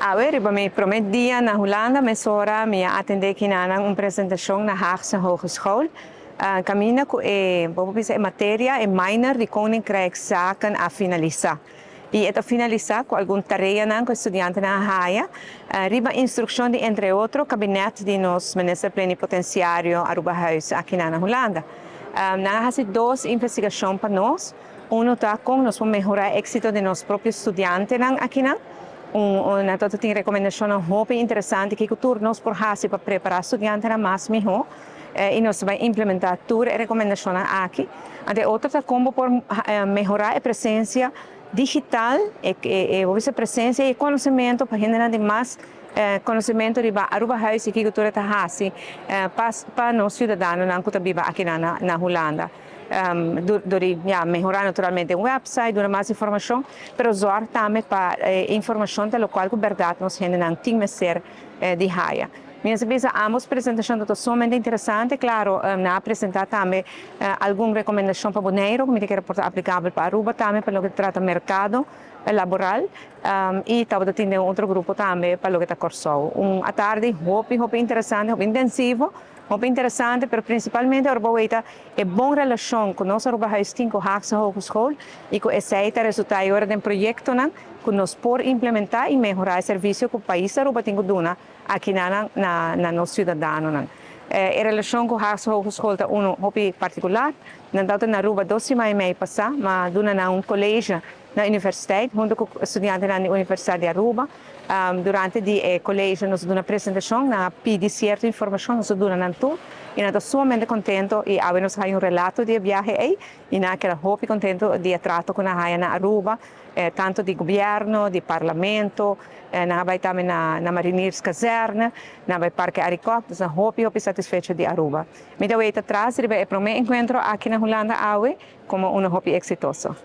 A ver, iba me prometia na Holanda, mas ora me atender aqui na uma apresentação na Haagse Hogeschool. Caminha com a matéria é minor de Koninkrijkszaken a finalizar. E é finalizar com alguma tarefa com estudante na Haia. Riba instrução de, entre outros, gabinete de nosso ministro plenipotenciário Aruba Huis aqui na Holanda. Nós temos duas investigações para nós. Um está com nós para melhorar o êxito de nossos próprios estudantes aqui na Nós temos recomendações muito interessantes que nós por para preparar estudantes mais melhor. E nós vamos implementar todas as recomendações aqui. E outra está como por melhorar a presença digital, a presença e conhecimento para generar mais conhecimento de Aruba Huis e cultura para nós cidadãos que vivem aqui na Holanda. Melhorar naturalmente o website, dar mais informação, mas usar também para informação da local que verdade nós temos ser de Haia. Minhas vezes, ambas apresentações são somente interessantes, claro, na apresentar também alguma recomendação para o Boneiro, que é aplicável para Aruba também, para o que trata mercado laboral, e talvez tenha outro grupo também para o que está corso. À tarde, muito interessante, muito intensivo, muito interessante, mas principalmente a Aruba é boa relação com nossa Aruba Huis 5 Haagse Hogeschool e com esse resultado de um projeto que nós podemos implementar e melhorar o serviço que o país Aruba tem que dar aqui na nosso cidadão. A relação com o Haagse Hogeschool é muito particular. Na Aruba, 2 semanas e meia passar, mas na um colégio na universidade, junto com estudantes da Universidade de Aruba. Durante o colégio, nós damos uma apresentação, nós pedimos certa informação, nós damos tudo. E nós estamos sumamente contentes e agora nós temos relato de viagem aí. E nós estamos muito contentes de trato com a Aruba, tanto de governo, de parlamento, nós vamos também na Marineiros Caserna, nós vamos Parque Aricó, nós estamos muito satisfeitos de Aruba. Mas atrás, é para o meu encontro aqui na Holanda, como muito exitoso.